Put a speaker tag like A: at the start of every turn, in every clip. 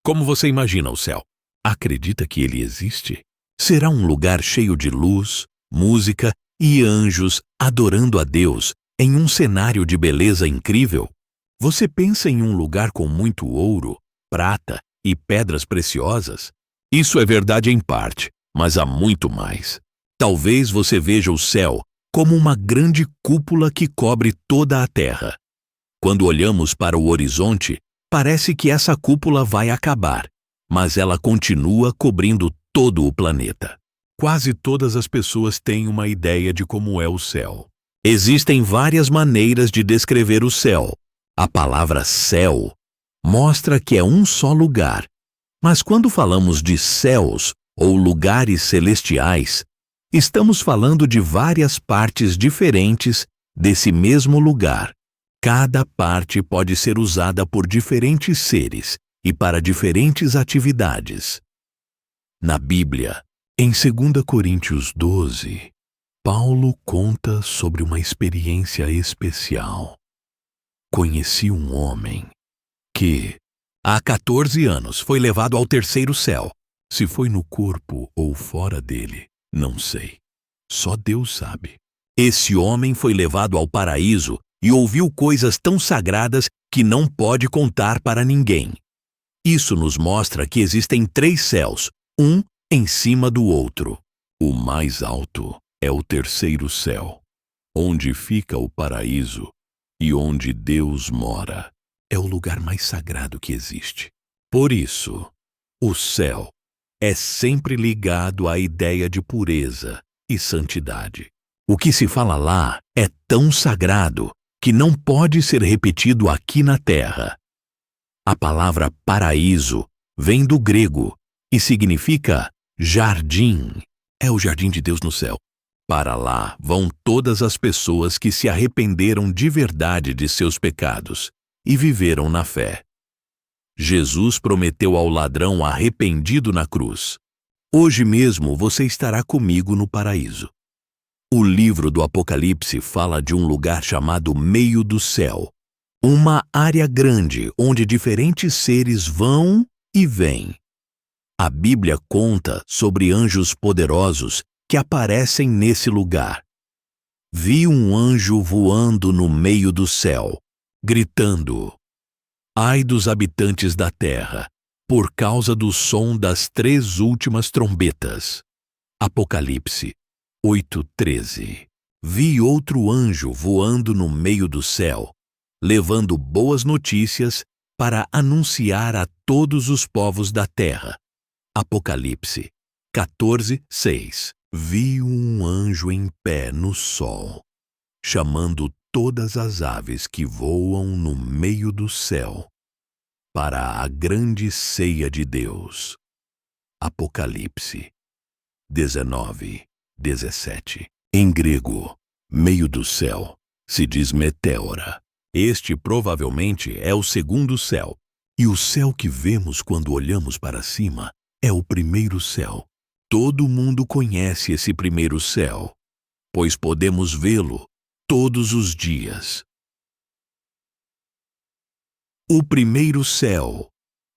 A: Como você imagina o céu? Acredita que ele existe? Será um lugar cheio de luz, música e anjos adorando a Deus em um cenário de beleza incrível? Você pensa em um lugar com muito ouro, prata e pedras preciosas? Isso é verdade em parte, mas há muito mais. Talvez você veja o céu como uma grande cúpula que cobre toda a terra. Quando olhamos para o horizonte, parece que essa cúpula vai acabar, mas ela continua cobrindo todo o planeta. Quase todas as pessoas têm uma ideia de como é o céu. Existem várias maneiras de descrever o céu. A palavra céu mostra que é um só lugar. Mas quando falamos de céus ou lugares celestiais, estamos falando de várias partes diferentes desse mesmo lugar. Cada parte pode ser usada por diferentes seres e para diferentes atividades. Na Bíblia, em 2 Coríntios 12, Paulo conta sobre uma experiência especial. Conheci um homem que, há 14 anos, foi levado ao terceiro céu. Se foi no corpo ou fora dele, não sei. Só Deus sabe. Esse homem foi levado ao paraíso e ouviu coisas tão sagradas que não pode contar para ninguém. Isso nos mostra que existem 3 céus, um em cima do outro. O mais alto é o terceiro céu, onde fica o paraíso e onde Deus mora. É o lugar mais sagrado que existe. Por isso, o céu é sempre ligado à ideia de pureza e santidade. O que se fala lá é tão sagrado que não pode ser repetido aqui na Terra. A palavra paraíso vem do grego e significa jardim. É o jardim de Deus no céu. Para lá vão todas as pessoas que se arrependeram de verdade de seus pecados e viveram na fé. Jesus prometeu ao ladrão arrependido na cruz: hoje mesmo você estará comigo no paraíso. O livro do Apocalipse fala de um lugar chamado meio do céu, uma área grande onde diferentes seres vão e vêm. A Bíblia conta sobre anjos poderosos que aparecem nesse lugar. Vi um anjo voando no meio do céu, gritando: ai dos habitantes da terra, por causa do som das 3 últimas trombetas. Apocalipse 8:13. Vi outro anjo voando no meio do céu, levando boas notícias para anunciar a todos os povos da terra. Apocalipse 14:6. Vi um anjo em pé no sol, chamando todas as aves que voam no meio do céu para a grande ceia de Deus. Apocalipse 19:17. Em grego, meio do céu se diz meteora. Este provavelmente é o segundo céu, e o céu que vemos quando olhamos para cima é o primeiro céu. Todo mundo conhece esse primeiro céu, pois podemos vê-lo todos os dias. O primeiro céu,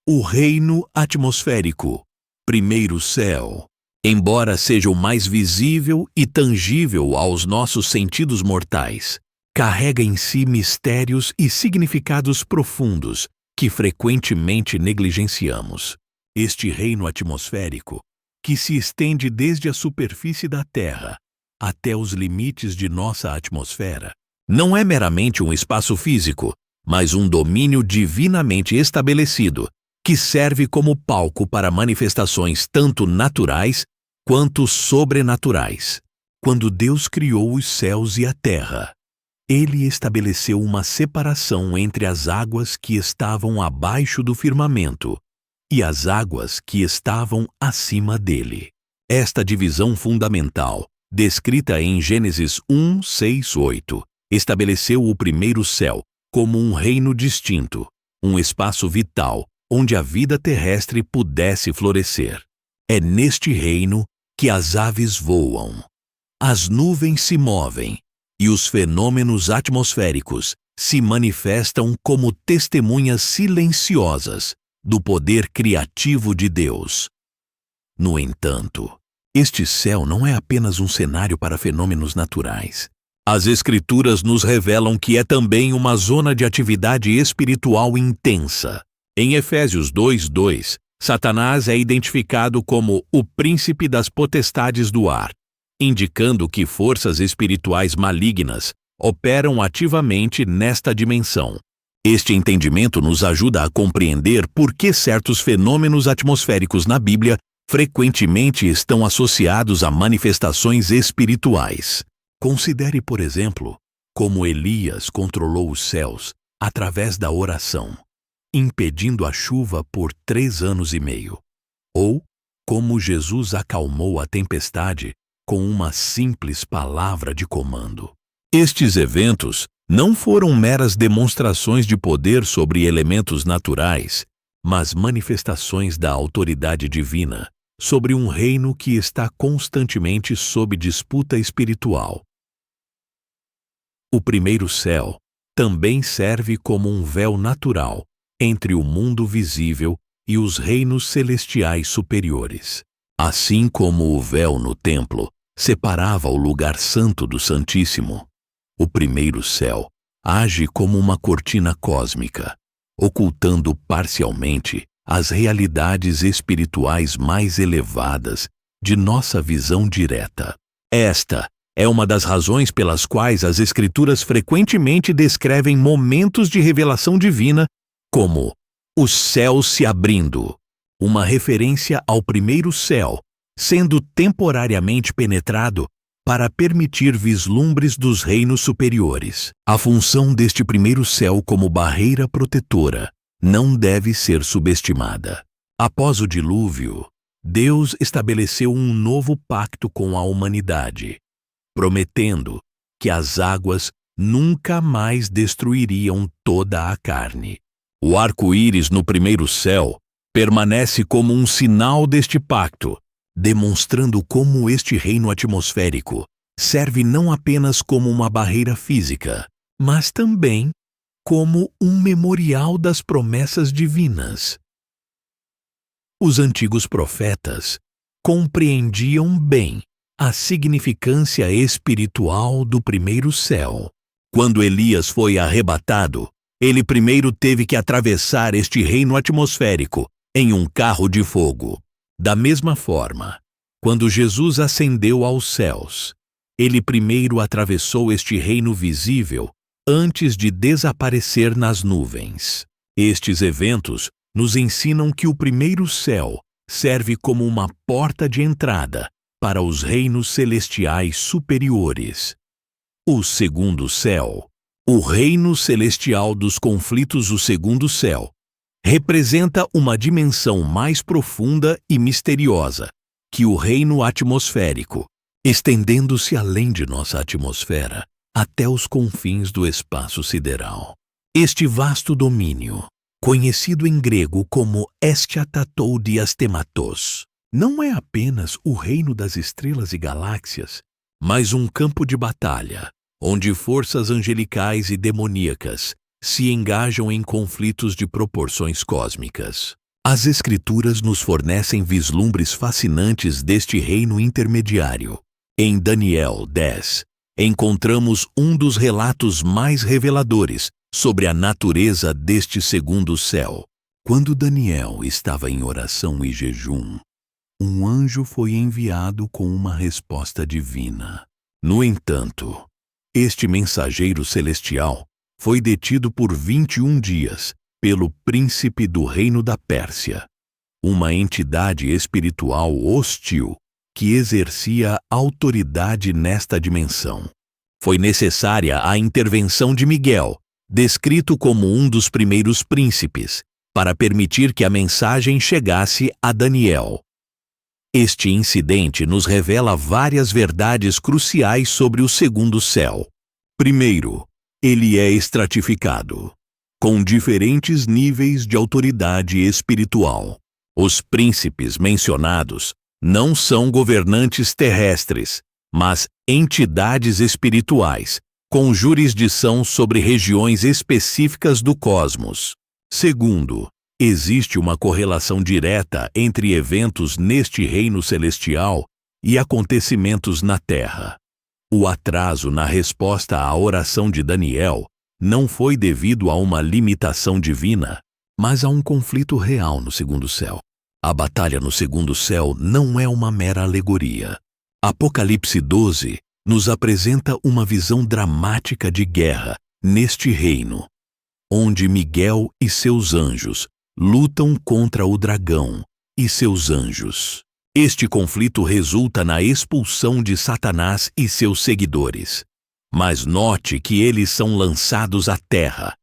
A: o reino atmosférico. Primeiro céu, embora seja o mais visível e tangível aos nossos sentidos mortais, carrega em si mistérios e significados profundos que frequentemente negligenciamos. Este reino atmosférico, que se estende desde a superfície da Terra até os limites de nossa atmosfera, não é meramente um espaço físico, mas um domínio divinamente estabelecido que serve como palco para manifestações tanto naturais quanto sobrenaturais. Quando Deus criou os céus e a terra, Ele estabeleceu uma separação entre as águas que estavam abaixo do firmamento e as águas que estavam acima dele. Esta divisão fundamental, descrita em Gênesis 1:6-8, estabeleceu o primeiro céu como um reino distinto, um espaço vital onde a vida terrestre pudesse florescer. É neste reino que as aves voam, as nuvens se movem e os fenômenos atmosféricos se manifestam como testemunhas silenciosas do poder criativo de Deus. No entanto, este céu não é apenas um cenário para fenômenos naturais. As Escrituras nos revelam que é também uma zona de atividade espiritual intensa. Em Efésios 2:2, Satanás é identificado como o príncipe das potestades do ar, indicando que forças espirituais malignas operam ativamente nesta dimensão. Este entendimento nos ajuda a compreender por que certos fenômenos atmosféricos na Bíblia frequentemente estão associados a manifestações espirituais. Considere, por exemplo, como Elias controlou os céus através da oração, impedindo a chuva por 3 anos e meio. Ou como Jesus acalmou a tempestade com uma simples palavra de comando. Estes eventos não foram meras demonstrações de poder sobre elementos naturais, mas manifestações da autoridade divina sobre um reino que está constantemente sob disputa espiritual. O primeiro céu também serve como um véu natural entre o mundo visível e os reinos celestiais superiores. Assim como o véu no templo separava o lugar santo do Santíssimo, o primeiro céu age como uma cortina cósmica, ocultando parcialmente as realidades espirituais mais elevadas de nossa visão direta. Esta é uma das razões pelas quais as Escrituras frequentemente descrevem momentos de revelação divina como os céus se abrindo, uma referência ao primeiro céu sendo temporariamente penetrado para permitir vislumbres dos reinos superiores. A função deste primeiro céu como barreira protetora não deve ser subestimada. Após o dilúvio, Deus estabeleceu um novo pacto com a humanidade, prometendo que as águas nunca mais destruiriam toda a carne. O arco-íris no primeiro céu permanece como um sinal deste pacto, demonstrando como este reino atmosférico serve não apenas como uma barreira física, mas também como um memorial das promessas divinas. Os antigos profetas compreendiam bem a significância espiritual do primeiro céu. Quando Elias foi arrebatado, ele primeiro teve que atravessar este reino atmosférico em um carro de fogo. Da mesma forma, quando Jesus ascendeu aos céus, ele primeiro atravessou este reino visível antes de desaparecer nas nuvens. Estes eventos nos ensinam que o primeiro céu serve como uma porta de entrada para os reinos celestiais superiores. O segundo céu, o reino celestial dos conflitos, o segundo céu, representa uma dimensão mais profunda e misteriosa que o reino atmosférico, estendendo-se além de nossa atmosfera até os confins do espaço sideral. Este vasto domínio, conhecido em grego como Eschatatou diastematos, não é apenas o reino das estrelas e galáxias, mas um campo de batalha, onde forças angelicais e demoníacas se engajam em conflitos de proporções cósmicas. As Escrituras nos fornecem vislumbres fascinantes deste reino intermediário. Em Daniel 10, encontramos um dos relatos mais reveladores sobre a natureza deste segundo céu. Quando Daniel estava em oração e jejum, um anjo foi enviado com uma resposta divina. No entanto, este mensageiro celestial foi detido por 21 dias pelo príncipe do reino da Pérsia, uma entidade espiritual hostil que exercia autoridade nesta dimensão. Foi necessária a intervenção de Miguel, descrito como um dos primeiros príncipes, para permitir que a mensagem chegasse a Daniel. Este incidente nos revela várias verdades cruciais sobre o segundo céu. Primeiro, ele é estratificado, com diferentes níveis de autoridade espiritual. Os príncipes mencionados não são governantes terrestres, mas entidades espirituais, com jurisdição sobre regiões específicas do cosmos. Segundo, Existe uma correlação direta entre eventos neste reino celestial e acontecimentos na terra. O atraso na resposta à oração de Daniel não foi devido a uma limitação divina, mas a um conflito real no segundo céu. A batalha no segundo céu não é uma mera alegoria. Apocalipse 12 nos apresenta uma visão dramática de guerra neste reino, onde Miguel e seus anjos lutam contra o dragão e seus anjos. Este conflito resulta na expulsão de Satanás e seus seguidores. Mas note que eles são lançados à terra,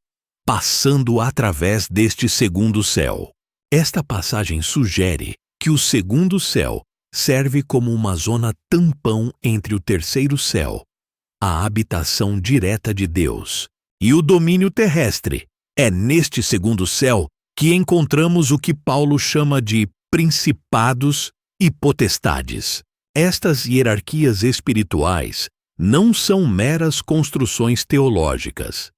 A: passando através deste segundo céu. Esta passagem sugere que o segundo céu serve como uma zona tampão entre o terceiro céu, a habitação direta de Deus, e o domínio terrestre. É neste segundo céu que encontramos o que Paulo chama de principados e potestades. Estas hierarquias espirituais não são meras construções teológicas,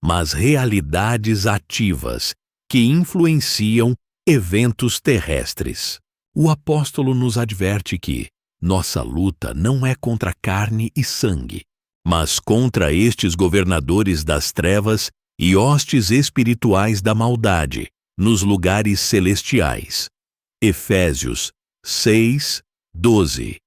A: mas realidades ativas que influenciam eventos terrestres. O apóstolo nos adverte que nossa luta não é contra carne e sangue, mas contra estes governadores das trevas e hostes espirituais da maldade nos lugares celestiais. Efésios 6:12.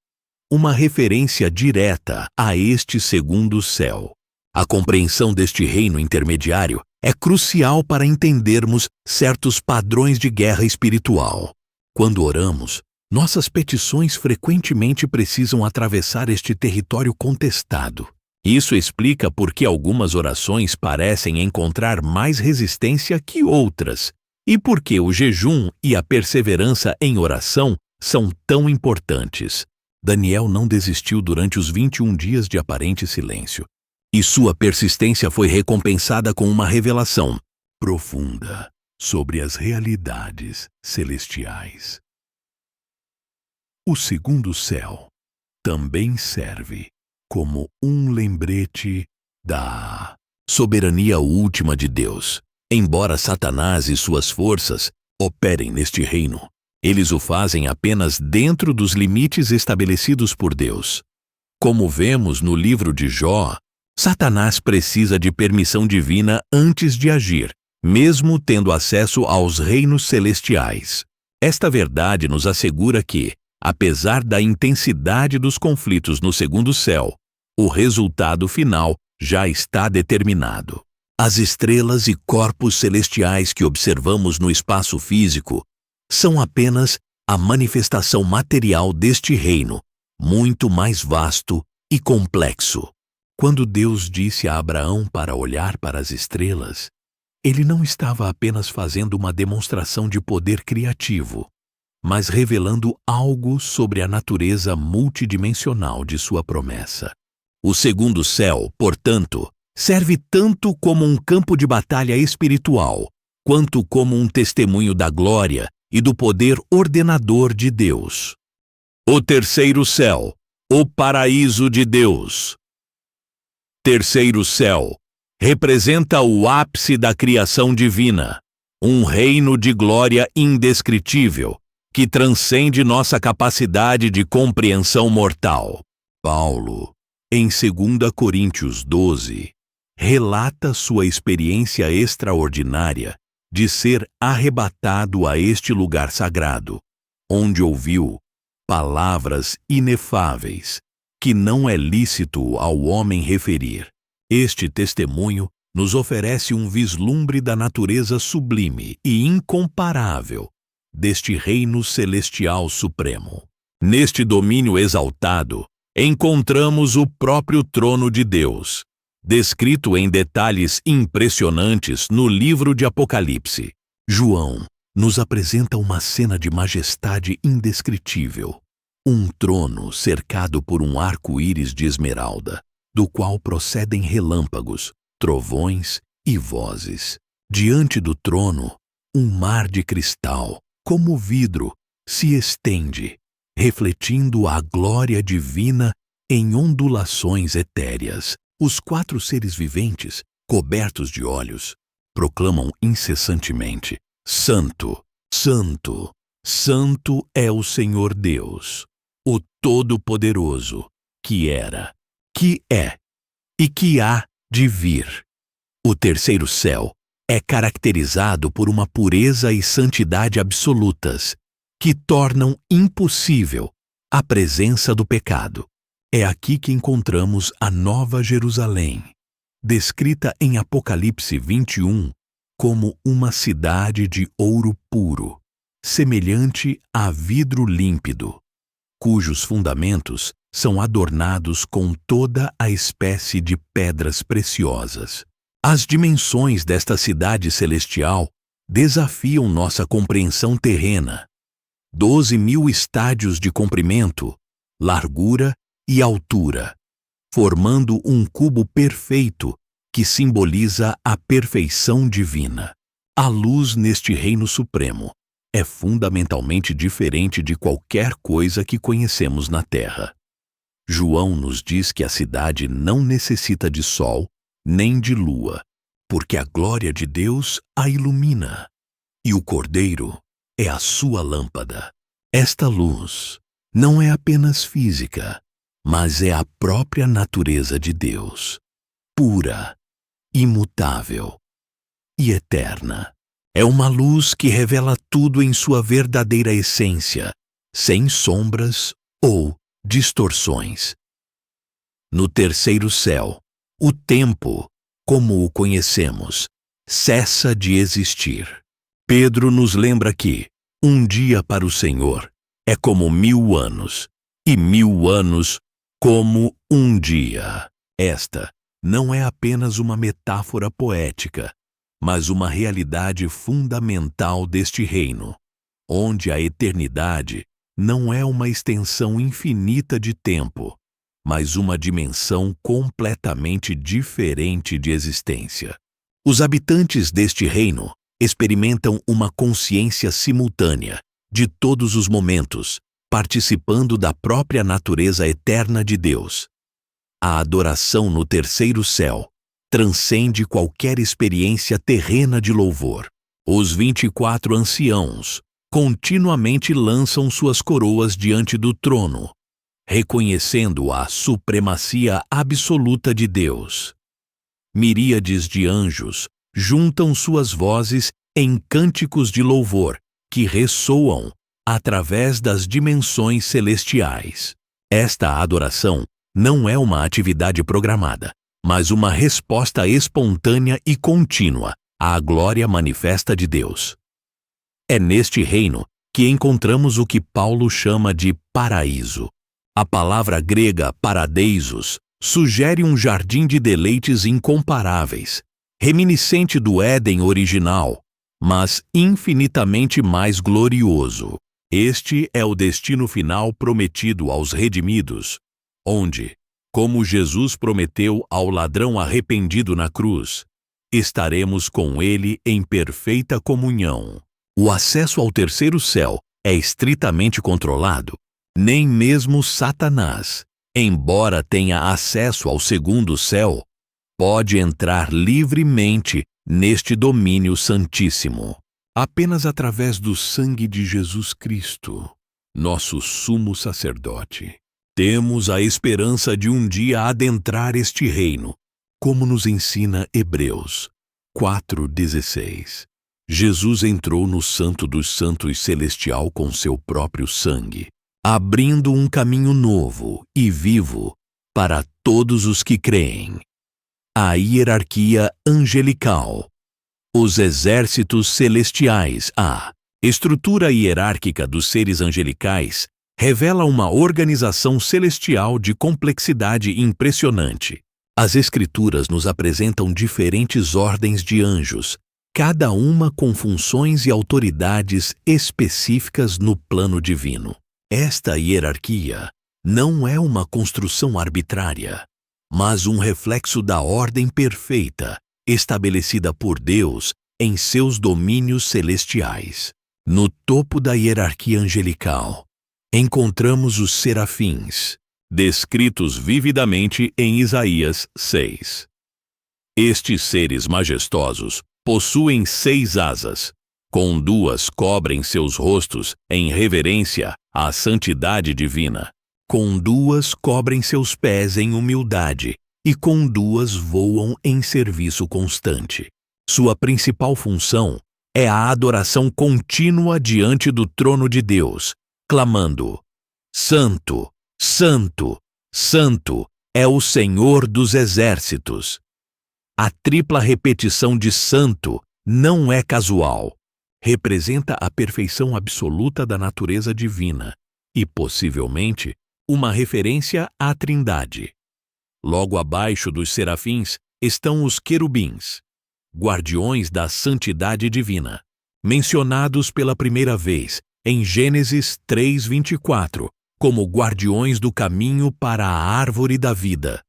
A: Uma referência direta a este segundo céu. A compreensão deste reino intermediário é crucial para entendermos certos padrões de guerra espiritual. Quando oramos, nossas petições frequentemente precisam atravessar este território contestado. Isso explica por que algumas orações parecem encontrar mais resistência que outras, e por que o jejum e a perseverança em oração são tão importantes. Daniel não desistiu durante os 21 dias de aparente silêncio, e sua persistência foi recompensada com uma revelação profunda sobre as realidades celestiais. O segundo céu também serve como um lembrete da soberania última de Deus. Embora Satanás e suas forças operem neste reino, eles o fazem apenas dentro dos limites estabelecidos por Deus. Como vemos no livro de Jó, Satanás precisa de permissão divina antes de agir, mesmo tendo acesso aos reinos celestiais. Esta verdade nos assegura que, apesar da intensidade dos conflitos no segundo céu, o resultado final já está determinado. As estrelas e corpos celestiais que observamos no espaço físico são apenas a manifestação material deste reino, muito mais vasto e complexo. Quando Deus disse a Abraão para olhar para as estrelas, ele não estava apenas fazendo uma demonstração de poder criativo, mas revelando algo sobre a natureza multidimensional de sua promessa. O segundo céu, portanto, serve tanto como um campo de batalha espiritual, quanto como um testemunho da glória e do poder ordenador de Deus. O terceiro céu, o paraíso de Deus. Terceiro céu representa o ápice da criação divina, um reino de glória indescritível que transcende nossa capacidade de compreensão mortal. Paulo, em 2 Coríntios 12, relata sua experiência extraordinária de ser arrebatado a este lugar sagrado, onde ouviu palavras inefáveis que não é lícito ao homem referir. Este testemunho nos oferece um vislumbre da natureza sublime e incomparável deste reino celestial supremo. Neste domínio exaltado, encontramos o próprio trono de Deus, descrito em detalhes impressionantes no livro de Apocalipse. João nos apresenta uma cena de majestade indescritível. Um trono cercado por um arco-íris de esmeralda, do qual procedem relâmpagos, trovões e vozes. Diante do trono, um mar de cristal, como vidro, se estende, refletindo a glória divina em ondulações etéreas. Os 4 seres viventes, cobertos de olhos, proclamam incessantemente: Santo, santo, santo é o Senhor Deus, o Todo-Poderoso, que era, que é e que há de vir. O terceiro céu é caracterizado por uma pureza e santidade absolutas, que tornam impossível a presença do pecado. É aqui que encontramos a Nova Jerusalém, descrita em Apocalipse 21 como uma cidade de ouro puro, semelhante a vidro límpido, cujos fundamentos são adornados com toda a espécie de pedras preciosas. As dimensões desta cidade celestial desafiam nossa compreensão terrena. 12.000 estádios de comprimento, largura e altura, formando um cubo perfeito que simboliza a perfeição divina. A luz neste reino supremo é fundamentalmente diferente de qualquer coisa que conhecemos na Terra. João nos diz que a cidade não necessita de sol nem de lua, porque a glória de Deus a ilumina, e o Cordeiro é a sua lâmpada. Esta luz não é apenas física, mas é a própria natureza de Deus, pura, imutável e eterna. É uma luz que revela tudo em sua verdadeira essência, sem sombras ou distorções. No terceiro céu, o tempo, como o conhecemos, cessa de existir. Pedro nos lembra que um dia para o Senhor é como 1000 anos, e 1000 anos como um dia. Esta não é apenas uma metáfora poética, mas uma realidade fundamental deste reino, onde a eternidade não é uma extensão infinita de tempo, mas uma dimensão completamente diferente de existência. Os habitantes deste reino experimentam uma consciência simultânea de todos os momentos, participando da própria natureza eterna de Deus. A adoração no terceiro céu transcende qualquer experiência terrena de louvor. Os 24 anciãos continuamente lançam suas coroas diante do trono, reconhecendo a supremacia absoluta de Deus. Miríades de anjos juntam suas vozes em cânticos de louvor que ressoam através das dimensões celestiais. Esta adoração não é uma atividade programada, mas uma resposta espontânea e contínua à glória manifesta de Deus. É neste reino que encontramos o que Paulo chama de paraíso. A palavra grega paradeisos sugere um jardim de deleites incomparáveis, reminiscente do Éden original, mas infinitamente mais glorioso. Este é o destino final prometido aos redimidos, onde, como Jesus prometeu ao ladrão arrependido na cruz, estaremos com ele em perfeita comunhão. O acesso ao terceiro céu é estritamente controlado. Nem mesmo Satanás, embora tenha acesso ao segundo céu, pode entrar livremente neste domínio santíssimo. Apenas através do sangue de Jesus Cristo, nosso sumo sacerdote, temos a esperança de um dia adentrar este reino, como nos ensina Hebreus 4:16. Jesus entrou no Santo dos Santos celestial com seu próprio sangue, abrindo um caminho novo e vivo para todos os que creem. A hierarquia angelical, os exércitos celestiais, a estrutura hierárquica dos seres angelicais revela uma organização celestial de complexidade impressionante. As Escrituras nos apresentam diferentes ordens de anjos, cada uma com funções e autoridades específicas no plano divino. Esta hierarquia não é uma construção arbitrária, mas um reflexo da ordem perfeita estabelecida por Deus em seus domínios celestiais. No topo da hierarquia angelical, encontramos os serafins, descritos vividamente em Isaías 6. Estes seres majestosos possuem 6 asas, Com 2 cobrem seus rostos em reverência à santidade divina. Com 2 cobrem seus pés em humildade, e com 2 voam em serviço constante. Sua principal função é a adoração contínua diante do trono de Deus, clamando: Santo, Santo, Santo é o Senhor dos exércitos. A tripla repetição de santo não é casual. Representa a perfeição absoluta da natureza divina e, possivelmente, uma referência à Trindade. Logo abaixo dos serafins estão os querubins, guardiões da santidade divina, mencionados pela primeira vez em Gênesis 3:24, como guardiões do caminho para a árvore da vida.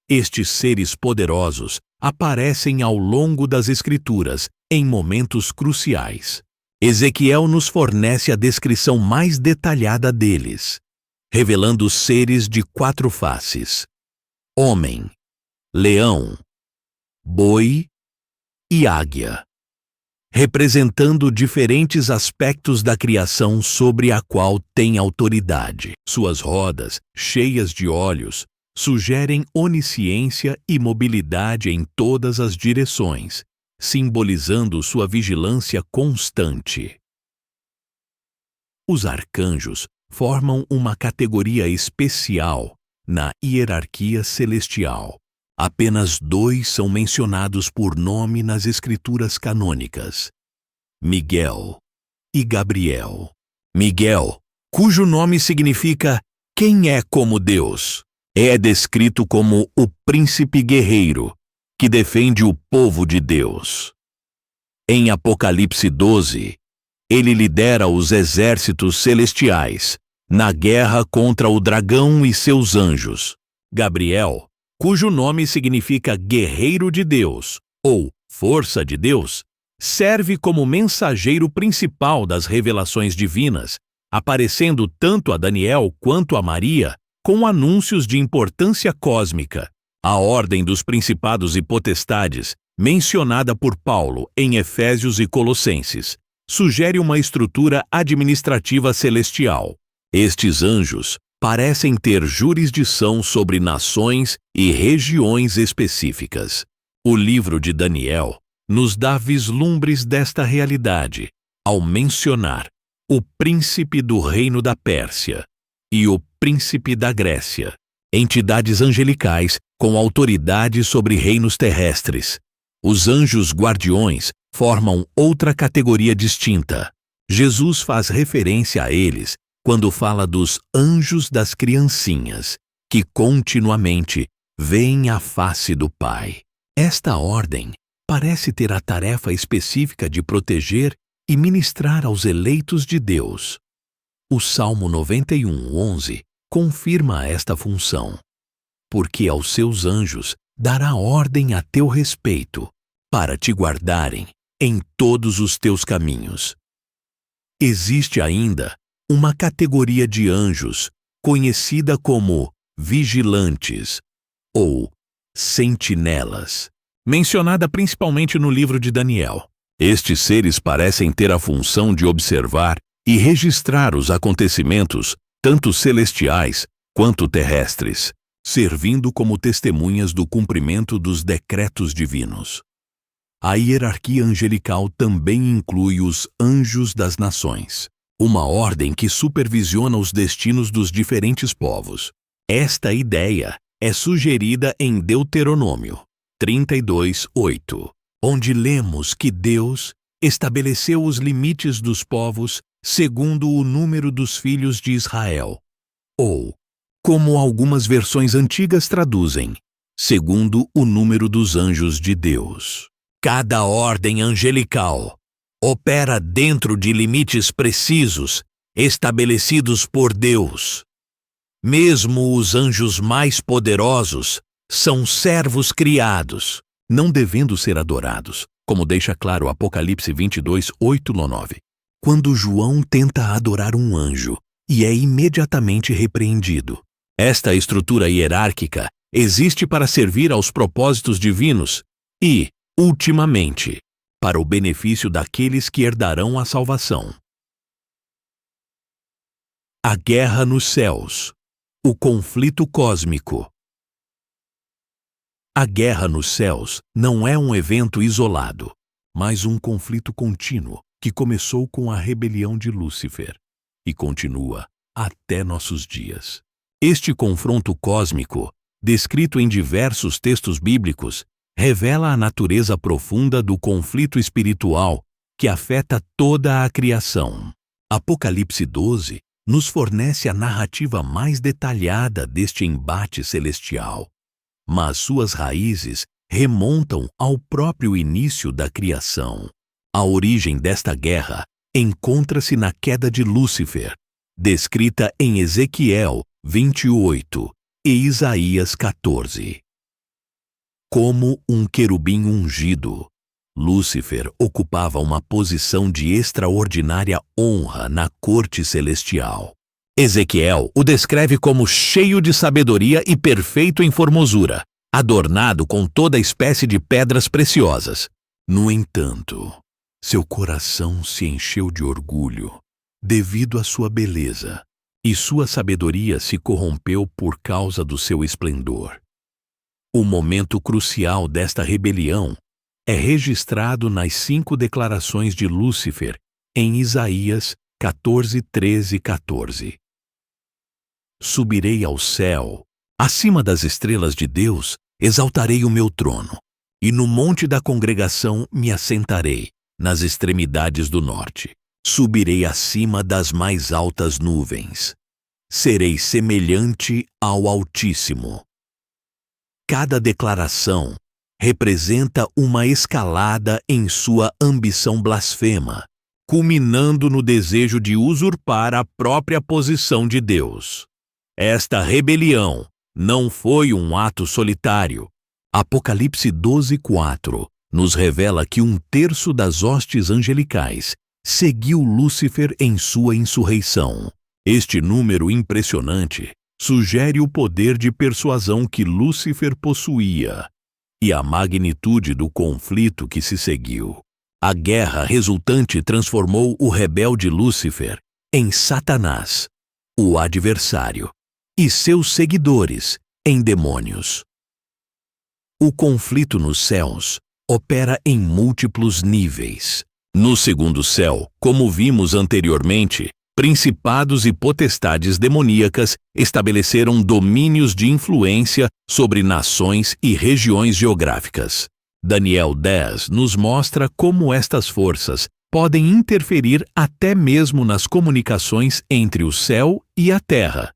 A: Estes seres poderosos aparecem ao longo das Escrituras em momentos cruciais. Ezequiel nos fornece a descrição mais detalhada deles, revelando seres de 4 faces: homem, leão, boi e águia, representando diferentes aspectos da criação sobre a qual tem autoridade. Suas rodas, cheias de olhos, sugerem onisciência e mobilidade em todas as direções, simbolizando sua vigilância constante. Os arcanjos formam uma categoria especial na hierarquia celestial. Apenas 2 são mencionados por nome nas escrituras canônicas: Miguel e Gabriel. Miguel, cujo nome significa "quem é como Deus", é descrito como o príncipe guerreiro que defende o povo de Deus. Em Apocalipse 12, ele lidera os exércitos celestiais na guerra contra o dragão e seus anjos. Gabriel, cujo nome significa guerreiro de Deus ou força de Deus, serve como mensageiro principal das revelações divinas, aparecendo tanto a Daniel quanto a Maria com anúncios de importância cósmica. A ordem dos principados e potestades, mencionada por Paulo em Efésios e Colossenses, sugere uma estrutura administrativa celestial. Estes anjos parecem ter jurisdição sobre nações e regiões específicas. O livro de Daniel nos dá vislumbres desta realidade ao mencionar o príncipe do reino da Pérsia e o príncipe da Grécia, entidades angelicais com autoridade sobre reinos terrestres. Os anjos guardiões formam outra categoria distinta. Jesus faz referência a eles quando fala dos anjos das criancinhas, que continuamente veem a face do Pai. Esta ordem parece ter a tarefa específica de proteger e ministrar aos eleitos de Deus. O Salmo 91:11 confirma esta função. Porque aos seus anjos dará ordem a teu respeito, para te guardarem em todos os teus caminhos. Existe ainda uma categoria de anjos conhecida como vigilantes ou sentinelas, mencionada principalmente no livro de Daniel. Estes seres parecem ter a função de observar e registrar os acontecimentos, tanto celestiais quanto terrestres, servindo como testemunhas do cumprimento dos decretos divinos. A hierarquia angelical também inclui os anjos das nações, uma ordem que supervisiona os destinos dos diferentes povos. Esta ideia é sugerida em Deuteronômio 32:8, onde lemos que Deus estabeleceu os limites dos povos segundo o número dos filhos de Israel, ou, como algumas versões antigas traduzem, segundo o número dos anjos de Deus. Cada ordem angelical opera dentro de limites precisos estabelecidos por Deus. Mesmo os anjos mais poderosos são servos criados, não devendo ser adorados, como deixa claro Apocalipse 22:8-9. Quando João tenta adorar um anjo e é imediatamente repreendido. Esta estrutura hierárquica existe para servir aos propósitos divinos e, ultimamente, para o benefício daqueles que herdarão a salvação. A guerra nos céus. O conflito cósmico. A guerra nos céus não é um evento isolado, mas um conflito contínuo que começou com a rebelião de Lúcifer e continua até nossos dias. Este confronto cósmico, descrito em diversos textos bíblicos, revela a natureza profunda do conflito espiritual que afeta toda a criação. Apocalipse 12 nos fornece a narrativa mais detalhada deste embate celestial, mas suas raízes remontam ao próprio início da criação. A origem desta guerra encontra-se na queda de Lúcifer, descrita em Ezequiel 28 e Isaías 14. Como um querubim ungido, Lúcifer ocupava uma posição de extraordinária honra na corte celestial. Ezequiel o descreve como cheio de sabedoria e perfeito em formosura, adornado com toda espécie de pedras preciosas. No entanto, seu coração se encheu de orgulho devido à sua beleza, e sua sabedoria se corrompeu por causa do seu esplendor. O momento crucial desta rebelião é registrado nas 5 declarações de Lúcifer em Isaías 14, 13 e 14. Subirei ao céu, acima das estrelas de Deus, exaltarei o meu trono, e no monte da congregação me assentarei, nas extremidades do norte. Subirei acima das mais altas nuvens. Serei semelhante ao Altíssimo. Cada declaração representa uma escalada em sua ambição blasfema, culminando no desejo de usurpar a própria posição de Deus. Esta rebelião não foi um ato solitário. Apocalipse 12:4 nos revela que 1/3 das hostes angelicais seguiu Lúcifer em sua insurreição. Este número impressionante sugere o poder de persuasão que Lúcifer possuía e a magnitude do conflito que se seguiu. A guerra resultante transformou o rebelde Lúcifer em Satanás, o adversário, e seus seguidores em demônios. O conflito nos céus opera em múltiplos níveis. No segundo céu, como vimos anteriormente, principados e potestades demoníacas estabeleceram domínios de influência sobre nações e regiões geográficas. Daniel 10 nos mostra como estas forças podem interferir até mesmo nas comunicações entre o céu e a terra,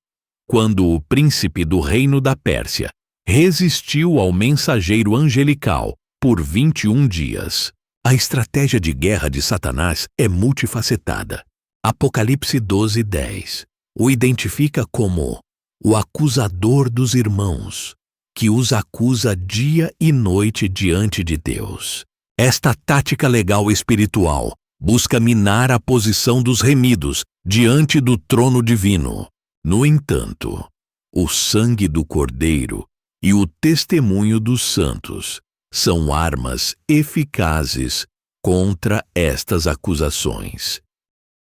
A: quando o príncipe do reino da Pérsia resistiu ao mensageiro angelical por 21 dias. A estratégia de guerra de Satanás é multifacetada. Apocalipse 12:10 o identifica como o acusador dos irmãos, que os acusa dia e noite diante de Deus. Esta tática legal espiritual busca minar a posição dos remidos diante do trono divino. No entanto, o sangue do Cordeiro e o testemunho dos santos são armas eficazes contra estas acusações.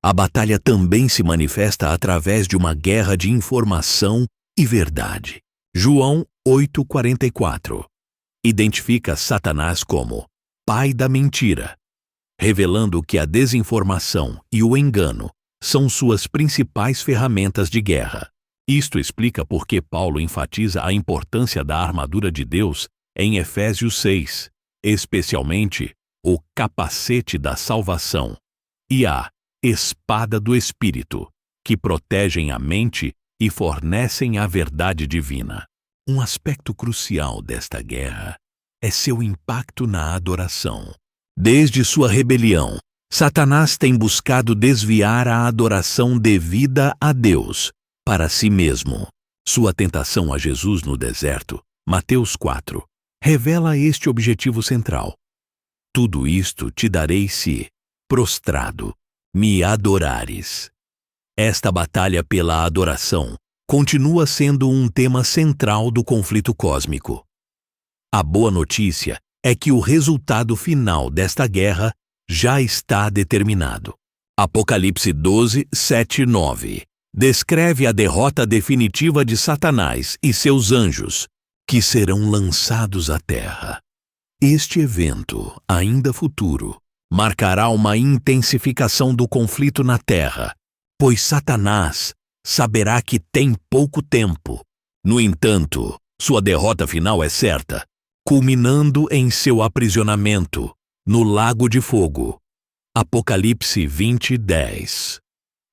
A: A batalha também se manifesta através de uma guerra de informação e verdade. João 8:44 identifica Satanás como pai da mentira, revelando que a desinformação e o engano são suas principais ferramentas de guerra. Isto explica por que Paulo enfatiza a importância da armadura de Deus em Efésios 6, especialmente o capacete da salvação e a espada do Espírito, que protegem a mente e fornecem a verdade divina. Um aspecto crucial desta guerra é seu impacto na adoração. Desde sua rebelião, Satanás tem buscado desviar a adoração devida a Deus para si mesmo. Sua tentação a Jesus no deserto, Mateus 4, revela este objetivo central. Tudo isto te darei se, prostrado, me adorares. Esta batalha pela adoração continua sendo um tema central do conflito cósmico. A boa notícia é que o resultado final desta guerra já está determinado. Apocalipse 12, 7 e 9 descreve a derrota definitiva de Satanás e seus anjos, que serão lançados à terra. Este evento, ainda futuro, marcará uma intensificação do conflito na terra, pois Satanás saberá que tem pouco tempo. No entanto, sua derrota final é certa, culminando em seu aprisionamento no lago de fogo. Apocalipse 20, 10.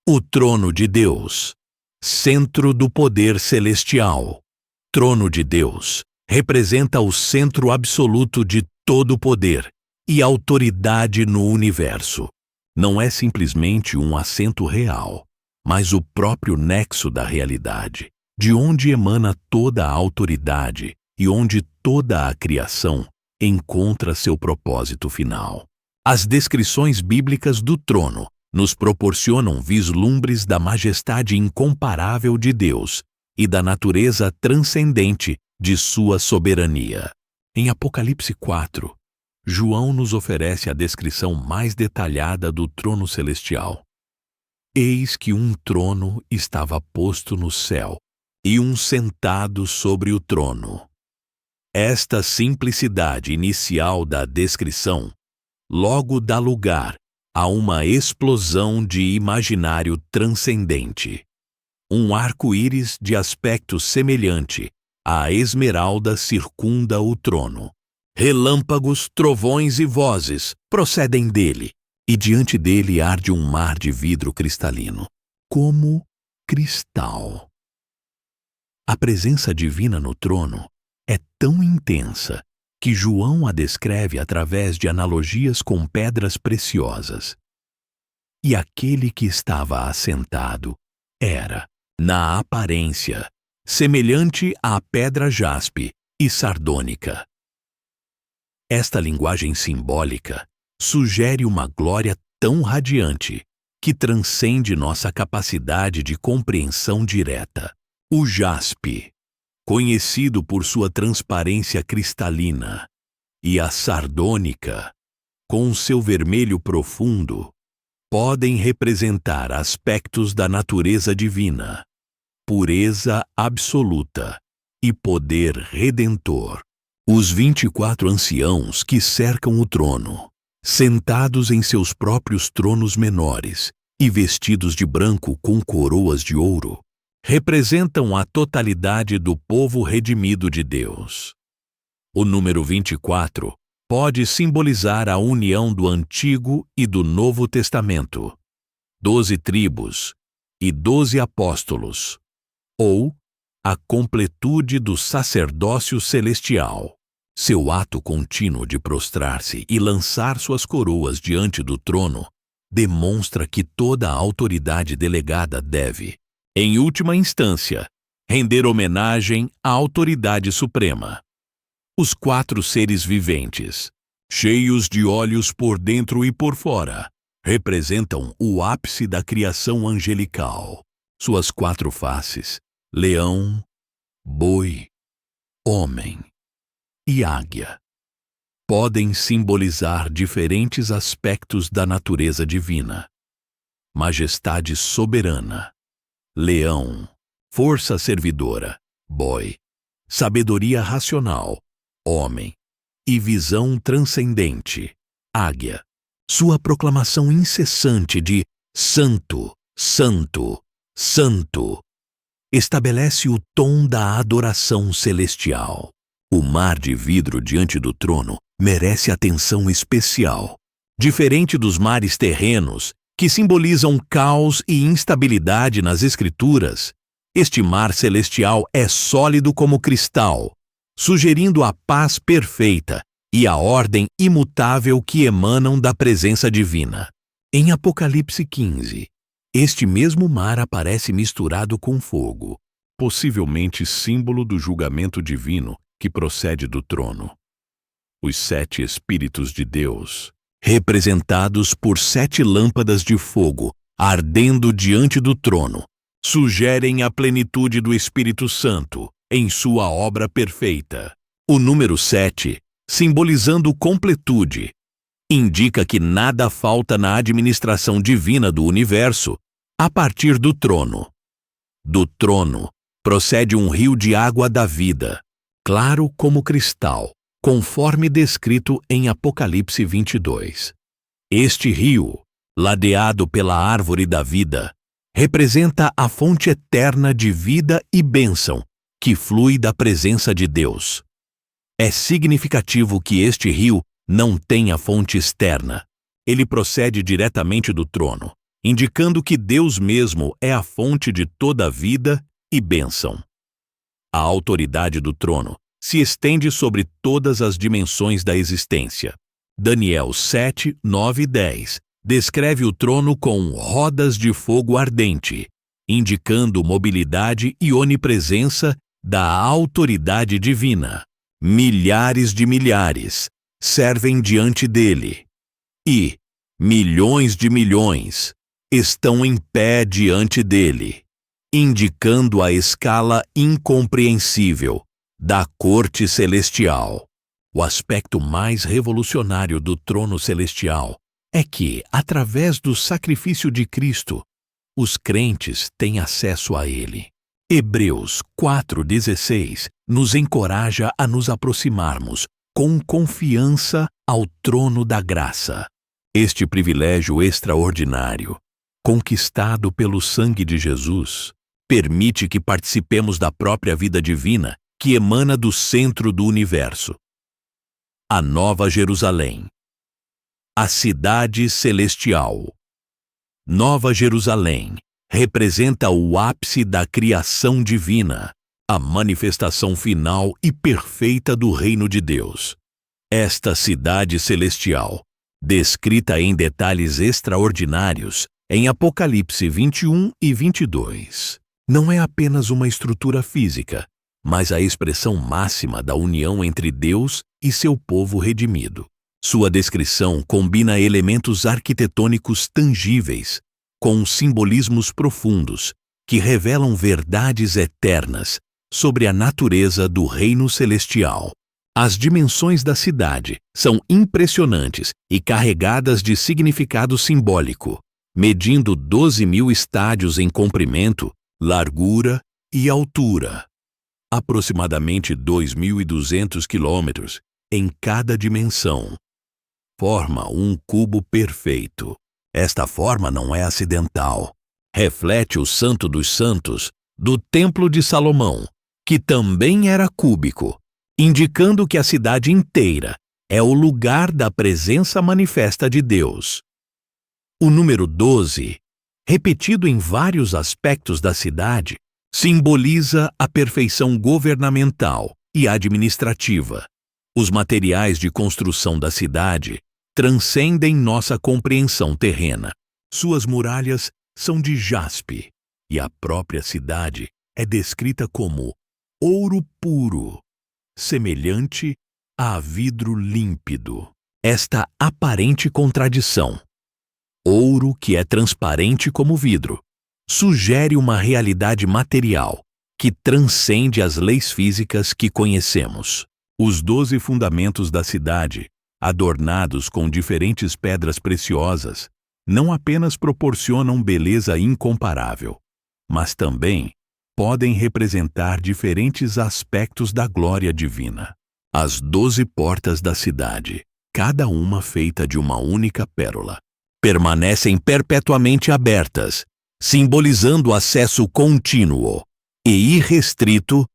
A: O trono de Deus, centro do poder celestial. Trono de Deus representa o centro absoluto de todo o poder e autoridade no universo. Não é simplesmente um assento real, mas o próprio nexo da realidade, de onde emana toda a autoridade e onde toda a criação encontra seu propósito final. As descrições bíblicas do trono nos proporcionam vislumbres da majestade incomparável de Deus e da natureza transcendente de sua soberania. Em Apocalipse 4, João nos oferece a descrição mais detalhada do trono celestial. Eis que um trono estava posto no céu, e um sentado sobre o trono. Esta simplicidade inicial da descrição logo dá lugar a uma explosão de imaginário transcendente. Um arco-íris de aspecto semelhante à esmeralda circunda o trono. Relâmpagos, trovões e vozes procedem dele, e diante dele arde um mar de vidro cristalino, como cristal. A presença divina no trono é tão intensa que João a descreve através de analogias com pedras preciosas. E aquele que estava assentado era, na aparência, semelhante à pedra jaspe e sardônica. Esta linguagem simbólica sugere uma glória tão radiante que transcende nossa capacidade de compreensão direta. O jaspe, conhecido por sua transparência cristalina, e a sardônica, com seu vermelho profundo, podem representar aspectos da natureza divina, pureza absoluta e poder redentor. Os 24 anciãos que cercam o trono, sentados em seus próprios tronos menores e vestidos de branco com coroas de ouro, representam a totalidade do povo redimido de Deus. O número 24 pode simbolizar a união do Antigo e do Novo Testamento, 12 tribos e 12 apóstolos, ou a completude do sacerdócio celestial. Seu ato contínuo de prostrar-se e lançar suas coroas diante do trono demonstra que toda a autoridade delegada deve, em última instância, render homenagem à autoridade suprema. Os 4 seres viventes, cheios de olhos por dentro e por fora, representam o ápice da criação angelical. Suas 4 faces, leão, boi, homem e águia, podem simbolizar diferentes aspectos da natureza divina. Majestade soberana, leão, força servidora, boi, sabedoria racional, homem, e visão transcendente, águia. Sua proclamação incessante de Santo, Santo, Santo estabelece o tom da adoração celestial. O mar de vidro diante do trono merece atenção especial. Diferente dos mares terrenos, que simbolizam caos e instabilidade nas Escrituras, este mar celestial é sólido como cristal, sugerindo a paz perfeita e a ordem imutável que emanam da presença divina. Em Apocalipse 15, este mesmo mar aparece misturado com fogo, possivelmente símbolo do julgamento divino que procede do trono. Os 7 Espíritos de Deus, representados por 7 lâmpadas de fogo ardendo diante do trono, sugerem a plenitude do Espírito Santo em sua obra perfeita. O número 7 simbolizando completude. Indica que nada falta na administração divina do universo a partir do trono. Do trono procede um rio de água da vida, claro como cristal, conforme descrito em Apocalipse 22. Este rio, ladeado pela árvore da vida, representa a fonte eterna de vida e bênção que flui da presença de Deus. É significativo que este rio não tenha fonte externa. Ele procede diretamente do trono, indicando que Deus mesmo é a fonte de toda vida e bênção. A autoridade do trono se estende sobre todas as dimensões da existência. Daniel 7, 9 e 10 descreve o trono com rodas de fogo ardente, indicando mobilidade e onipresença da autoridade divina. Milhares de milhares servem diante dele, e milhões de milhões estão em pé diante dele, indicando a escala incompreensível da corte celestial. O aspecto mais revolucionário do trono celestial é que, através do sacrifício de Cristo, os crentes têm acesso a ele. Hebreus 4,16 nos encoraja a nos aproximarmos com confiança ao trono da graça. Este privilégio extraordinário, conquistado pelo sangue de Jesus, permite que participemos da própria vida divina que emana do centro do universo. A Nova Jerusalém. A cidade celestial. Nova Jerusalém representa o ápice da criação divina, a manifestação final e perfeita do reino de Deus. Esta cidade celestial, descrita em detalhes extraordinários em Apocalipse 21 e 22, não é apenas uma estrutura física, mas a expressão máxima da união entre Deus e seu povo redimido. Sua descrição combina elementos arquitetônicos tangíveis com simbolismos profundos que revelam verdades eternas sobre a natureza do reino celestial. As dimensões da cidade são impressionantes e carregadas de significado simbólico, medindo 12.000 estádios em comprimento, largura e altura. Aproximadamente 2.200 quilômetros em cada dimensão. Forma um cubo perfeito. Esta forma não é acidental. Reflete o Santo dos Santos do Templo de Salomão, que também era cúbico, indicando que a cidade inteira é o lugar da presença manifesta de Deus. O número 12, repetido em vários aspectos da cidade, simboliza a perfeição governamental e administrativa. Os materiais de construção da cidade transcendem nossa compreensão terrena. Suas muralhas são de jaspe e a própria cidade é descrita como ouro puro, semelhante a vidro límpido. Esta aparente contradição, ouro que é transparente como vidro, sugere uma realidade material que transcende as leis físicas que conhecemos. Os 12 fundamentos da cidade, adornados com diferentes pedras preciosas, não apenas proporcionam beleza incomparável, mas também podem representar diferentes aspectos da glória divina. As 12 portas da cidade, cada uma feita de uma única pérola, permanecem perpetuamente abertas, simbolizando acesso contínuo e irrestrito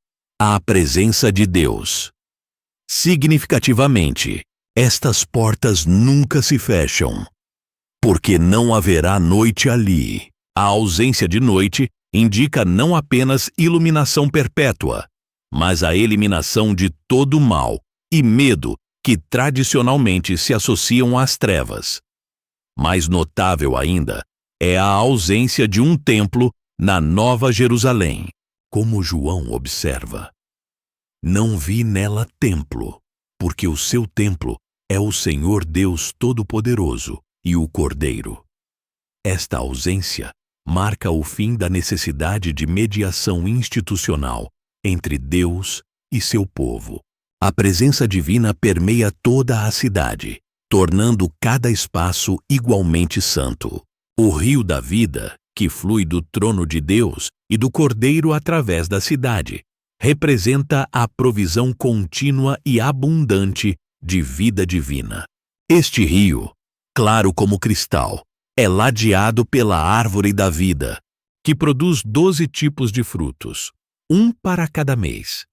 A: à presença de Deus. Significativamente, estas portas nunca se fecham, porque não haverá noite ali. A ausência de noite indica não apenas iluminação perpétua, mas a eliminação de todo mal e medo que tradicionalmente se associam às trevas. Mais notável ainda é a ausência de um templo na Nova Jerusalém. Como João observa, não vi nela templo, porque o seu templo é o Senhor Deus Todo-Poderoso e o Cordeiro. Esta ausência marca o fim da necessidade de mediação institucional entre Deus e seu povo. A presença divina permeia toda a cidade, tornando cada espaço igualmente santo. O rio da vida, que flui do trono de Deus e do Cordeiro através da cidade, representa a provisão contínua e abundante de vida divina. Este rio, claro como cristal, é ladeado pela árvore da vida, que produz 12 tipos de frutos, um para cada mês.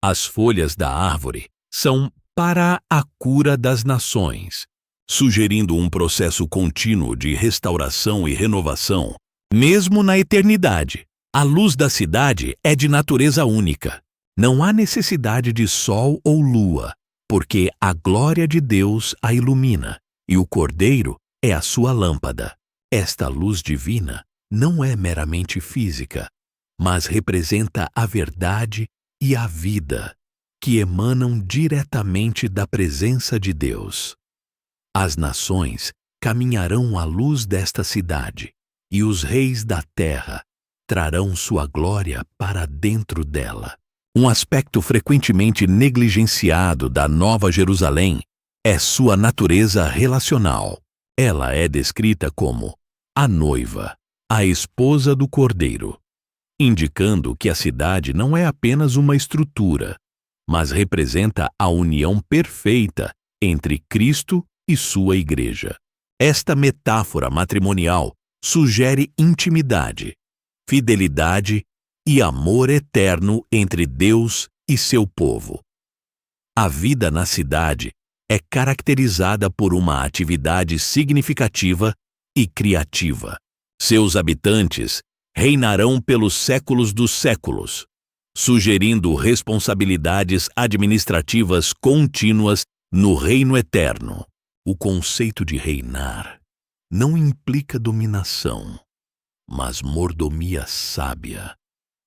A: As folhas da árvore são para a cura das nações, sugerindo um processo contínuo de restauração e renovação, mesmo na eternidade. A luz da cidade é de natureza única. Não há necessidade de sol ou lua, porque a glória de Deus a ilumina, e o Cordeiro é a sua lâmpada. Esta luz divina não é meramente física, mas representa a verdade e a vida, que emanam diretamente da presença de Deus. As nações caminharão à luz desta cidade, e os reis da terra trarão sua glória para dentro dela. Um aspecto frequentemente negligenciado da Nova Jerusalém é sua natureza relacional. Ela é descrita como a noiva, a esposa do Cordeiro, indicando que a cidade não é apenas uma estrutura, mas representa a união perfeita entre Cristo e sua igreja. Esta metáfora matrimonial sugere intimidade, fidelidade e amor eterno entre Deus e seu povo. A vida na cidade é caracterizada por uma atividade significativa e criativa. Seus habitantes reinarão pelos séculos dos séculos, sugerindo responsabilidades administrativas contínuas no reino eterno. O conceito de reinar não implica dominação, mas mordomia sábia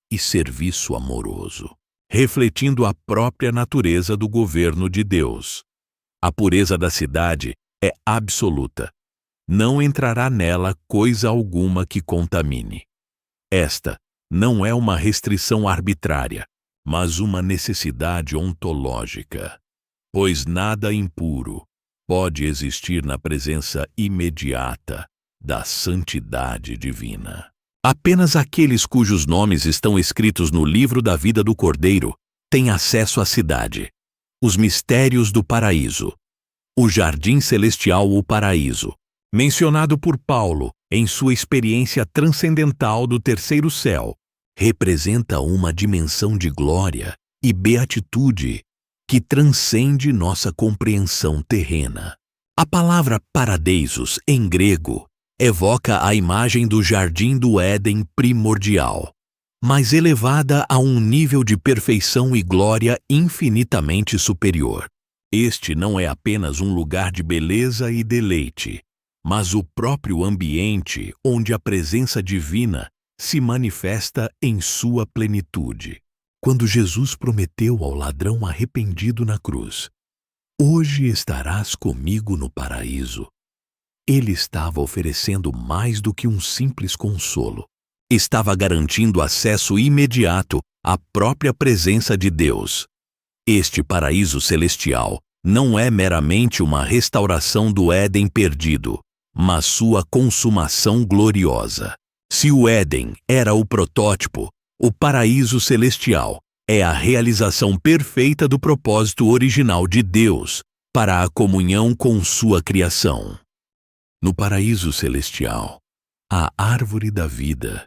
A: e serviço amoroso, refletindo a própria natureza do governo de Deus. A pureza da cidade é absoluta. Não entrará nela coisa alguma que contamine. Esta não é uma restrição arbitrária, mas uma necessidade ontológica, pois nada impuro pode existir na presença imediata da santidade divina. Apenas aqueles cujos nomes estão escritos no livro da vida do Cordeiro têm acesso à cidade. Os mistérios do paraíso. O jardim celestial, o paraíso, mencionado por Paulo em sua experiência transcendental do terceiro céu, representa uma dimensão de glória e beatitude que transcende nossa compreensão terrena. A palavra paradeisos, em grego, evoca a imagem do jardim do Éden primordial, mas elevada a um nível de perfeição e glória infinitamente superior. Este não é apenas um lugar de beleza e deleite, mas o próprio ambiente onde a presença divina se manifesta em sua plenitude. Quando Jesus prometeu ao ladrão arrependido na cruz, "Hoje estarás comigo no paraíso", ele estava oferecendo mais do que um simples consolo. Estava garantindo acesso imediato à própria presença de Deus. Este paraíso celestial não é meramente uma restauração do Éden perdido, mas sua consumação gloriosa. Se o Éden era o protótipo, o paraíso celestial é a realização perfeita do propósito original de Deus para a comunhão com sua criação. No paraíso celestial, a árvore da vida,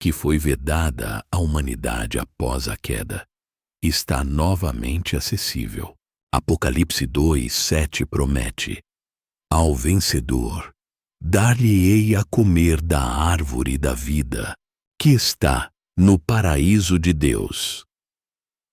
A: que foi vedada à humanidade após a queda, está novamente acessível. Apocalipse 2:7 promete: "Ao vencedor, dar-lhe-ei a comer da árvore da vida, que está no paraíso de Deus."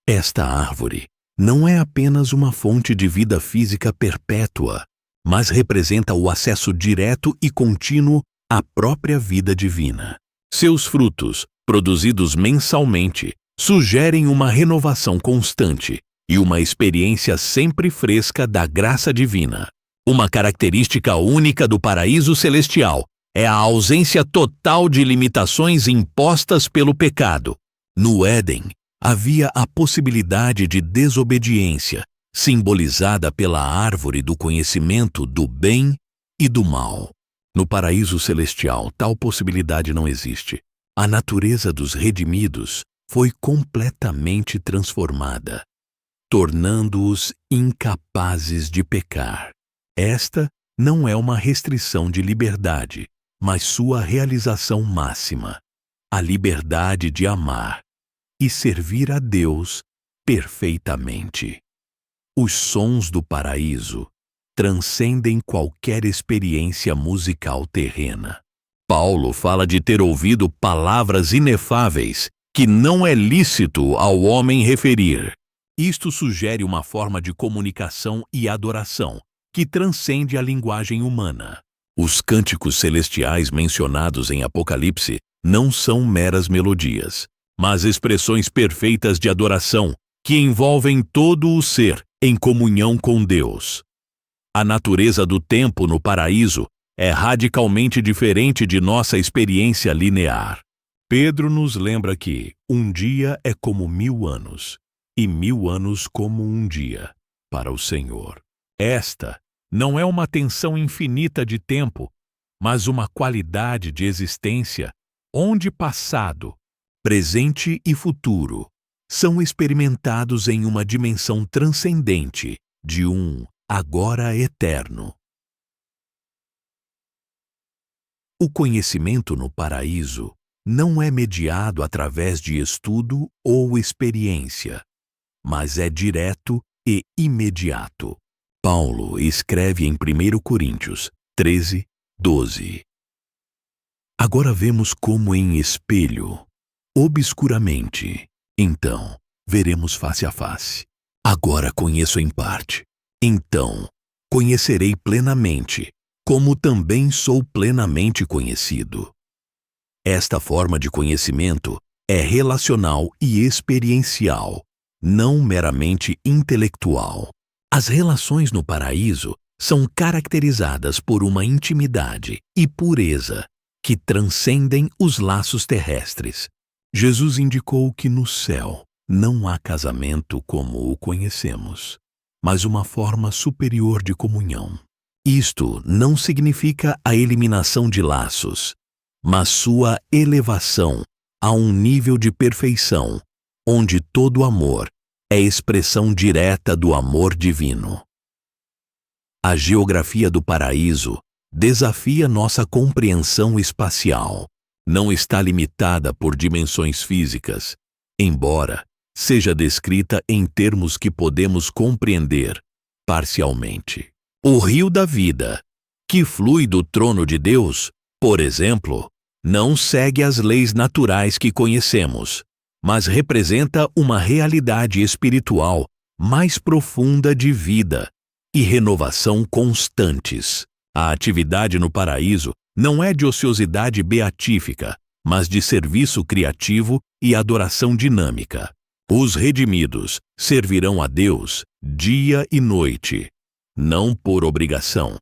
A: Esta árvore não é apenas uma fonte de vida física perpétua, mas representa o acesso direto e contínuo à própria vida divina. Seus frutos, produzidos mensalmente, sugerem uma renovação constante e uma experiência sempre fresca da graça divina. Uma característica única do paraíso celestial é a ausência total de limitações impostas pelo pecado. No Éden, havia a possibilidade de desobediência, simbolizada pela árvore do conhecimento do bem e do mal. No paraíso celestial, tal possibilidade não existe. A natureza dos redimidos foi completamente transformada, tornando-os incapazes de pecar. Esta não é uma restrição de liberdade, mas sua realização máxima, a liberdade de amar e servir a Deus perfeitamente. Os sons do paraíso transcendem qualquer experiência musical terrena. Paulo fala de ter ouvido palavras inefáveis que não é lícito ao homem referir. Isto sugere uma forma de comunicação e adoração que transcende a linguagem humana. Os cânticos celestiais mencionados em Apocalipse não são meras melodias, mas expressões perfeitas de adoração que envolvem todo o ser em comunhão com Deus. A natureza do tempo no paraíso é radicalmente diferente de nossa experiência linear. Pedro nos lembra que um dia é como 1000 anos, e 1000 anos como um dia para o Senhor. Esta não é uma tensão infinita de tempo, mas uma qualidade de existência onde passado, presente e futuro são experimentados em uma dimensão transcendente de um agora eterno. O conhecimento no paraíso não é mediado através de estudo ou experiência, mas é direto e imediato. Paulo escreve em 1 Coríntios 13, 12. Agora vemos como em espelho, obscuramente. Então, veremos face a face. Agora conheço em parte. Então, conhecerei plenamente, como também sou plenamente conhecido. Esta forma de conhecimento é relacional e experiencial, não meramente intelectual. As relações no paraíso são caracterizadas por uma intimidade e pureza que transcendem os laços terrestres. Jesus indicou que no céu não há casamento como o conhecemos, mas uma forma superior de comunhão. Isto não significa a eliminação de laços, mas sua elevação a um nível de perfeição, onde todo amor é expressão direta do amor divino. A geografia do paraíso desafia nossa compreensão espacial. Não está limitada por dimensões físicas, embora seja descrita em termos que podemos compreender parcialmente. O rio da vida, que flui do trono de Deus, por exemplo, não segue as leis naturais que conhecemos, mas representa uma realidade espiritual mais profunda de vida e renovação constantes. A atividade no paraíso não é de ociosidade beatífica, mas de serviço criativo e adoração dinâmica. Os redimidos servirão a Deus dia e noite, não por obrigação,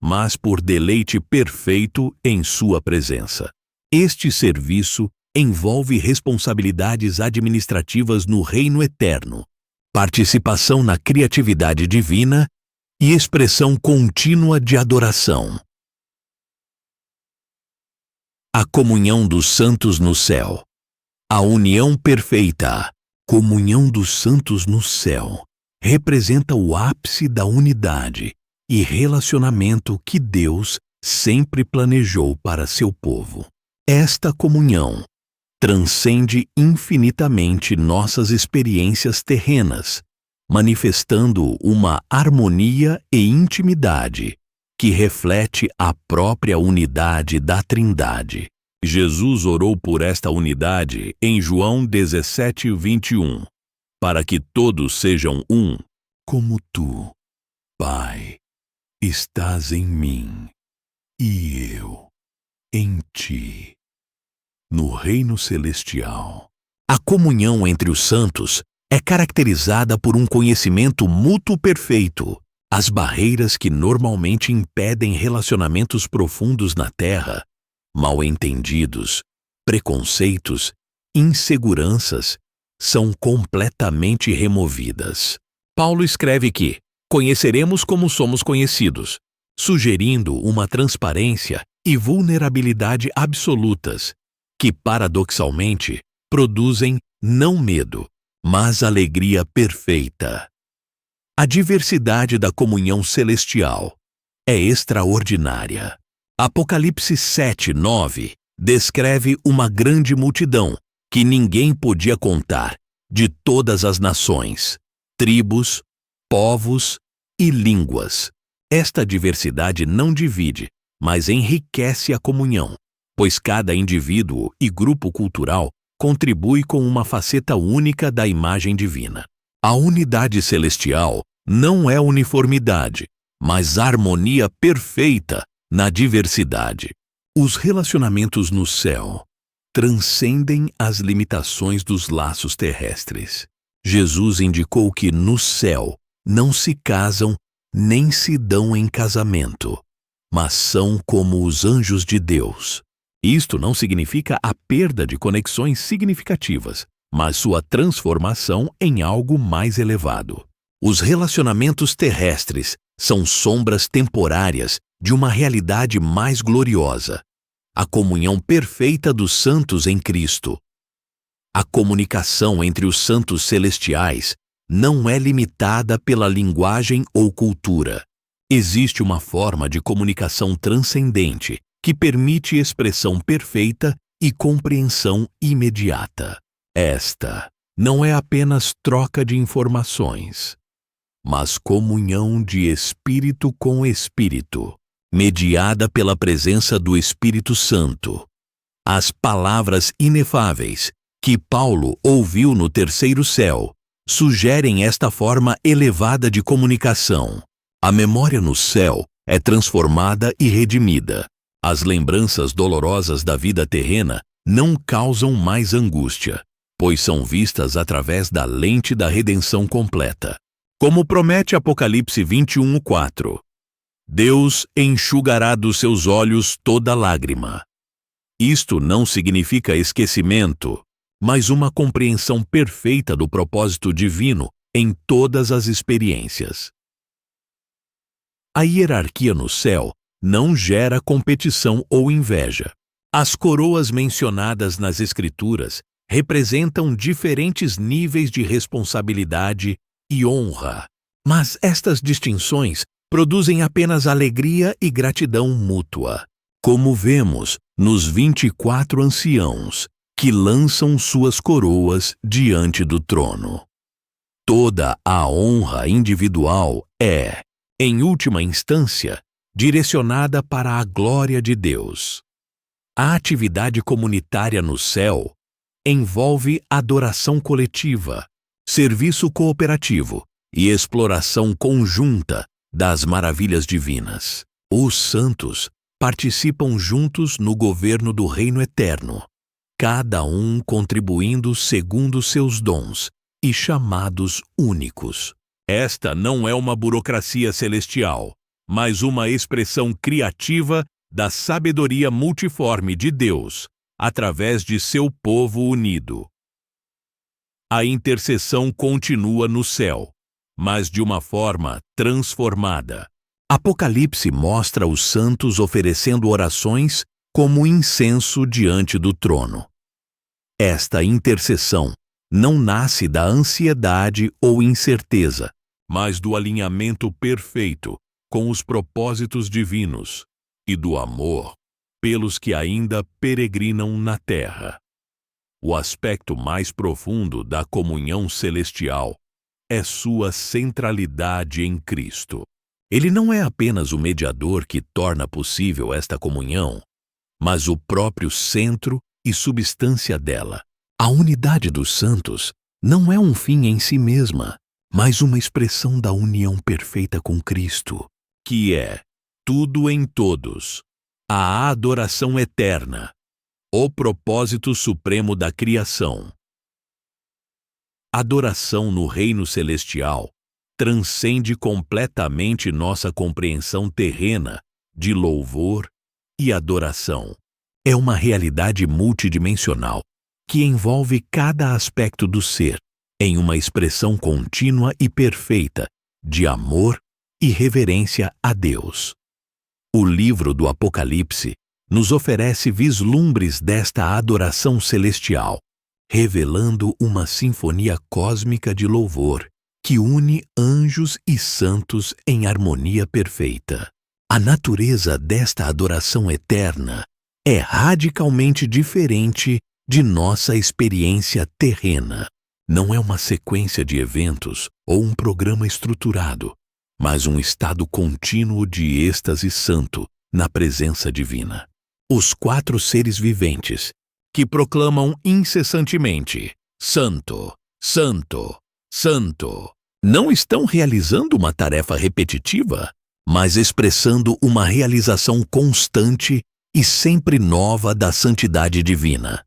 A: mas por deleite perfeito em sua presença. Este serviço envolve responsabilidades administrativas no reino eterno, participação na criatividade divina e expressão contínua de adoração. A comunhão dos santos no céu. A união perfeita, comunhão dos santos no céu, representa o ápice da unidade e relacionamento que Deus sempre planejou para seu povo. Esta comunhão transcende infinitamente nossas experiências terrenas, manifestando uma harmonia e intimidade que reflete a própria unidade da Trindade. Jesus orou por esta unidade em João 17, 21, para que todos sejam um, como tu, Pai, estás em mim e eu em ti. No reino celestial, a comunhão entre os santos é caracterizada por um conhecimento mútuo perfeito. As barreiras que normalmente impedem relacionamentos profundos na Terra, mal-entendidos, preconceitos, inseguranças, são completamente removidas. Paulo escreve que conheceremos como somos conhecidos, sugerindo uma transparência e vulnerabilidade absolutas, que paradoxalmente produzem não medo, mas alegria perfeita. A diversidade da comunhão celestial é extraordinária. Apocalipse 7:9 descreve uma grande multidão que ninguém podia contar, de todas as nações, tribos, povos e línguas. Esta diversidade não divide, mas enriquece a comunhão, pois cada indivíduo e grupo cultural contribui com uma faceta única da imagem divina. A unidade celestial não é uniformidade, mas harmonia perfeita na diversidade. Os relacionamentos no céu transcendem as limitações dos laços terrestres. Jesus indicou que no céu não se casam nem se dão em casamento, mas são como os anjos de Deus. Isto não significa a perda de conexões significativas, mas sua transformação em algo mais elevado. Os relacionamentos terrestres são sombras temporárias de uma realidade mais gloriosa, a comunhão perfeita dos santos em Cristo. A comunicação entre os santos celestiais não é limitada pela linguagem ou cultura. Existe uma forma de comunicação transcendente que permite expressão perfeita e compreensão imediata. Esta não é apenas troca de informações, mas comunhão de espírito com espírito, mediada pela presença do Espírito Santo. As palavras inefáveis que Paulo ouviu no terceiro céu sugerem esta forma elevada de comunicação. A memória no céu é transformada e redimida. As lembranças dolorosas da vida terrena não causam mais angústia, pois são vistas através da lente da redenção completa. Como promete Apocalipse 21:4, Deus enxugará dos seus olhos toda lágrima. Isto não significa esquecimento, mas uma compreensão perfeita do propósito divino em todas as experiências. A hierarquia no céu não gera competição ou inveja. As coroas mencionadas nas Escrituras representam diferentes níveis de responsabilidade e honra, mas estas distinções produzem apenas alegria e gratidão mútua, como vemos nos 24 anciãos que lançam suas coroas diante do trono. Toda a honra individual é, em última instância, direcionada para a glória de Deus. A atividade comunitária no céu envolve adoração coletiva, serviço cooperativo e exploração conjunta das maravilhas divinas. Os santos participam juntos no governo do reino eterno, cada um contribuindo segundo seus dons e chamados únicos. Esta não é uma burocracia celestial, mas uma expressão criativa da sabedoria multiforme de Deus, através de seu povo unido. A intercessão continua no céu, mas de uma forma transformada. Apocalipse mostra os santos oferecendo orações como incenso diante do trono. Esta intercessão não nasce da ansiedade ou incerteza, mas do alinhamento perfeito com os propósitos divinos e do amor pelos que ainda peregrinam na terra. O aspecto mais profundo da comunhão celestial é sua centralidade em Cristo. Ele não é apenas o mediador que torna possível esta comunhão, mas o próprio centro e substância dela. A unidade dos santos não é um fim em si mesma, mas uma expressão da união perfeita com Cristo, que é tudo em todos, a adoração eterna, o propósito supremo da criação. Adoração no reino celestial transcende completamente nossa compreensão terrena de louvor e adoração. É uma realidade multidimensional que envolve cada aspecto do ser, em uma expressão contínua e perfeita de amor e reverência a Deus. O livro do Apocalipse nos oferece vislumbres desta adoração celestial, revelando uma sinfonia cósmica de louvor que une anjos e santos em harmonia perfeita. A natureza desta adoração eterna é radicalmente diferente de nossa experiência terrena. Não é uma sequência de eventos ou um programa estruturado, mas um estado contínuo de êxtase santo na presença divina. Os 4 seres viventes, que proclamam incessantemente: Santo, Santo, Santo, não estão realizando uma tarefa repetitiva, mas expressando uma realização constante e sempre nova da santidade divina.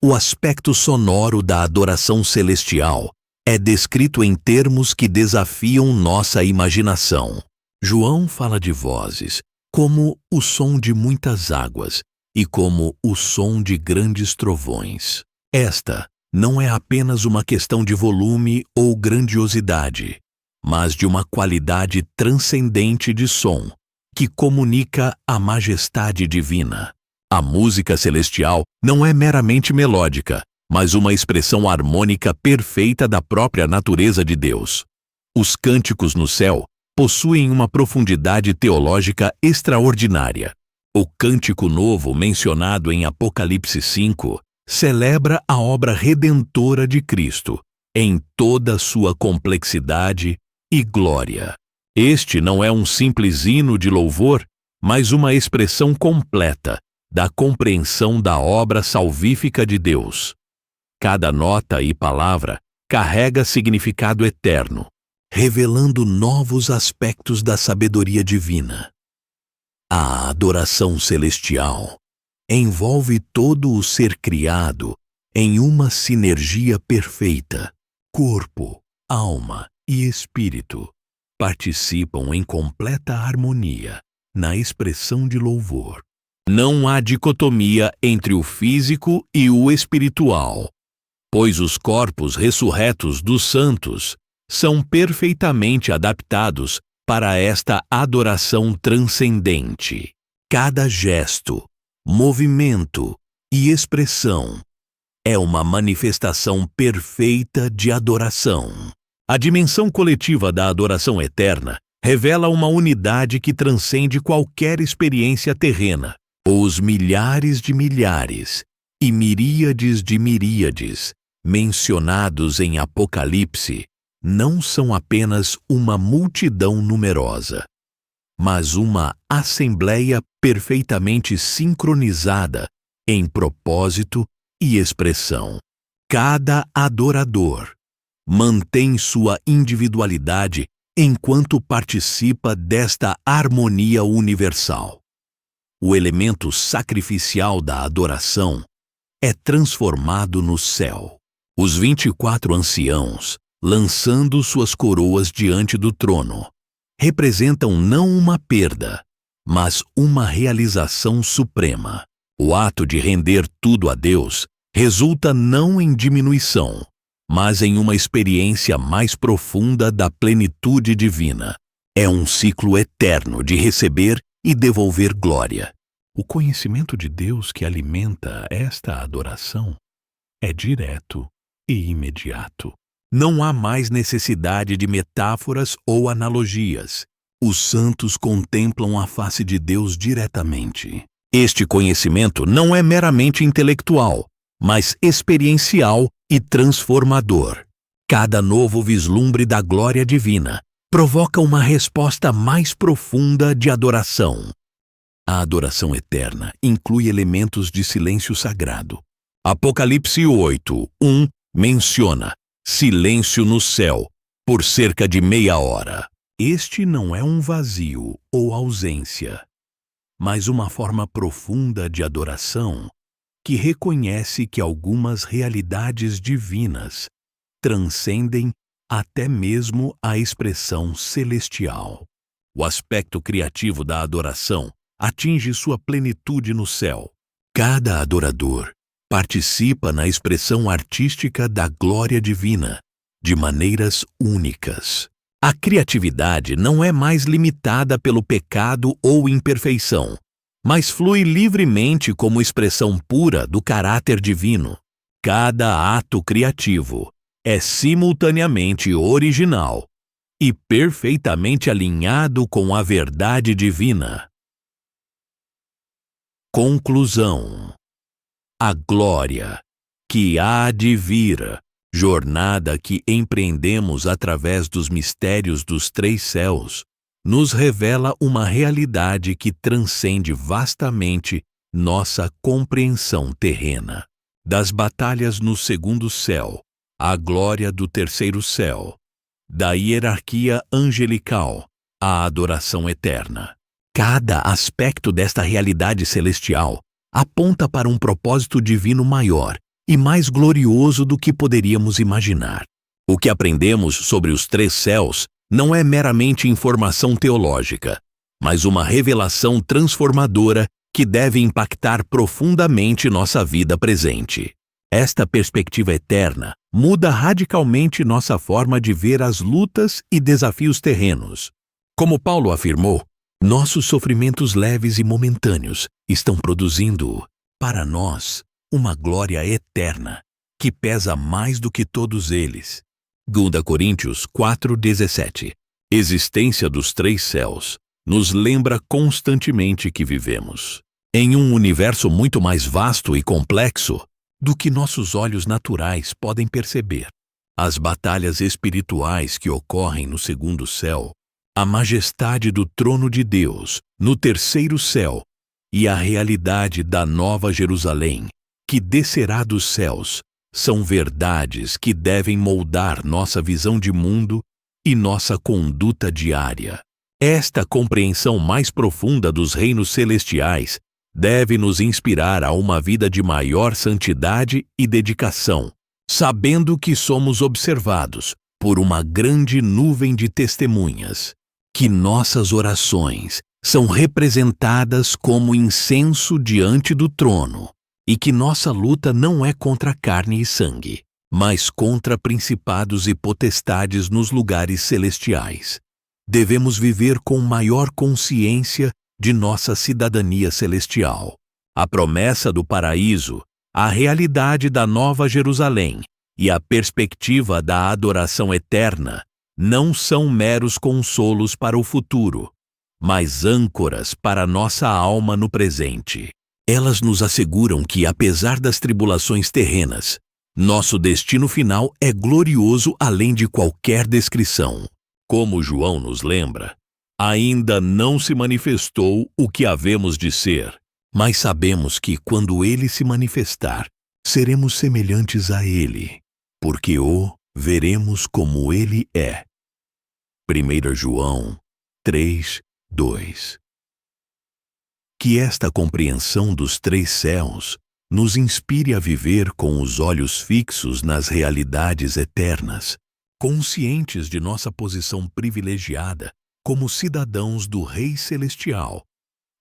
A: O aspecto sonoro da adoração celestial é descrito em termos que desafiam nossa imaginação. João fala de vozes, como o som de muitas águas e como o som de grandes trovões. Esta não é apenas uma questão de volume ou grandiosidade, mas de uma qualidade transcendente de som, que comunica a majestade divina. A música celestial não é meramente melódica, mas uma expressão harmônica perfeita da própria natureza de Deus. Os cânticos no céu possuem uma profundidade teológica extraordinária. O Cântico Novo mencionado em Apocalipse 5 celebra a obra redentora de Cristo em toda sua complexidade e glória. Este não é um simples hino de louvor, mas uma expressão completa da compreensão da obra salvífica de Deus. Cada nota e palavra carrega significado eterno, revelando novos aspectos da sabedoria divina. A adoração celestial envolve todo o ser criado em uma sinergia perfeita. Corpo, alma e espírito participam em completa harmonia na expressão de louvor. Não há dicotomia entre o físico e o espiritual, pois os corpos ressurretos dos santos são perfeitamente adaptados para esta adoração transcendente. Cada gesto, movimento e expressão é uma manifestação perfeita de adoração. A dimensão coletiva da adoração eterna revela uma unidade que transcende qualquer experiência terrena. Os milhares de milhares e miríades de miríades mencionados em Apocalipse não são apenas uma multidão numerosa, mas uma assembleia perfeitamente sincronizada em propósito e expressão. Cada adorador mantém sua individualidade enquanto participa desta harmonia universal. O elemento sacrificial da adoração é transformado no céu. Os 24 anciãos, lançando suas coroas diante do trono, representam não uma perda, mas uma realização suprema. O ato de render tudo a Deus resulta não em diminuição, mas em uma experiência mais profunda da plenitude divina. É um ciclo eterno de receber e devolver glória. O conhecimento de Deus que alimenta esta adoração é direto e imediato. Não há mais necessidade de metáforas ou analogias. Os santos contemplam a face de Deus diretamente. Este conhecimento não é meramente intelectual, mas experiencial e transformador. Cada novo vislumbre da glória divina provoca uma resposta mais profunda de adoração. A adoração eterna inclui elementos de silêncio sagrado. Apocalipse 8:1 menciona silêncio no céu por cerca de meia hora. Este não é um vazio ou ausência, mas uma forma profunda de adoração que reconhece que algumas realidades divinas transcendem até mesmo a expressão celestial. O aspecto criativo da adoração atinge sua plenitude no céu. Cada adorador participa na expressão artística da glória divina, de maneiras únicas. A criatividade não é mais limitada pelo pecado ou imperfeição, mas flui livremente como expressão pura do caráter divino. Cada ato criativo é simultaneamente original e perfeitamente alinhado com a verdade divina. Conclusão. A glória que há de vir, jornada que empreendemos através dos mistérios dos três céus, nos revela uma realidade que transcende vastamente nossa compreensão terrena. Das batalhas no segundo céu, à glória do terceiro céu, da hierarquia angelical à adoração eterna. Cada aspecto desta realidade celestial aponta para um propósito divino maior e mais glorioso do que poderíamos imaginar. O que aprendemos sobre os três céus não é meramente informação teológica, mas uma revelação transformadora que deve impactar profundamente nossa vida presente. Esta perspectiva eterna muda radicalmente nossa forma de ver as lutas e desafios terrenos. Como Paulo afirmou, nossos sofrimentos leves e momentâneos estão produzindo, para nós, uma glória eterna, que pesa mais do que todos eles. 2 Coríntios 4:17. Existência dos três céus nos lembra constantemente que vivemos em um universo muito mais vasto e complexo do que nossos olhos naturais podem perceber. As batalhas espirituais que ocorrem no segundo céu, a majestade do trono de Deus no terceiro céu e a realidade da Nova Jerusalém, que descerá dos céus, são verdades que devem moldar nossa visão de mundo e nossa conduta diária. Esta compreensão mais profunda dos reinos celestiais deve nos inspirar a uma vida de maior santidade e dedicação, sabendo que somos observados por uma grande nuvem de testemunhas, que nossas orações são representadas como incenso diante do trono e que nossa luta não é contra carne e sangue, mas contra principados e potestades nos lugares celestiais. Devemos viver com maior consciência de nossa cidadania celestial. A promessa do paraíso, a realidade da Nova Jerusalém e a perspectiva da adoração eterna não são meros consolos para o futuro, mas âncoras para nossa alma no presente. Elas nos asseguram que, apesar das tribulações terrenas, nosso destino final é glorioso além de qualquer descrição. Como João nos lembra, ainda não se manifestou o que havemos de ser, mas sabemos que, quando ele se manifestar, seremos semelhantes a ele, porque o veremos como ele é. 1 João 3:2. Que esta compreensão dos três céus nos inspire a viver com os olhos fixos nas realidades eternas, conscientes de nossa posição privilegiada como cidadãos do Rei Celestial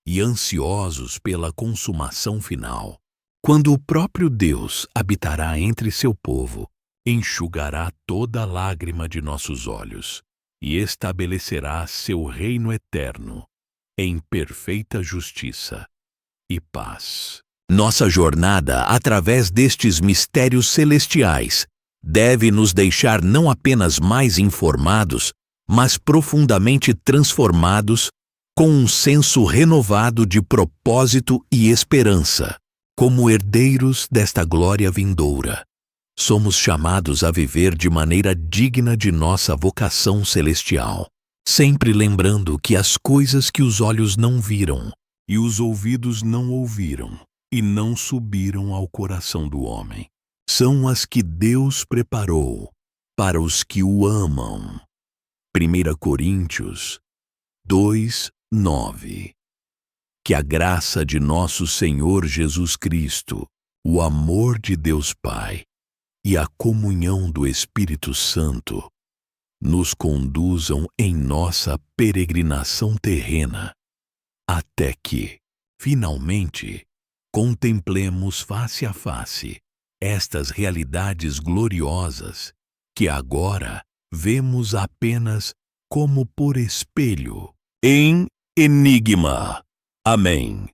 A: e ansiosos pela consumação final. Quando o próprio Deus habitará entre seu povo, enxugará toda lágrima de nossos olhos e estabelecerá seu reino eterno em perfeita justiça e paz. Nossa jornada através destes mistérios celestiais deve nos deixar não apenas mais informados, mas profundamente transformados, com um senso renovado de propósito e esperança, como herdeiros desta glória vindoura. Somos chamados a viver de maneira digna de nossa vocação celestial, sempre lembrando que as coisas que os olhos não viram e os ouvidos não ouviram e não subiram ao coração do homem, são as que Deus preparou para os que o amam. 1 Coríntios 2:9. Que a graça de nosso Senhor Jesus Cristo, o amor de Deus Pai e a comunhão do Espírito Santo nos conduzam em nossa peregrinação terrena, até que, finalmente, contemplemos face a face estas realidades gloriosas que agora vemos apenas como por espelho, em enigma. Amém.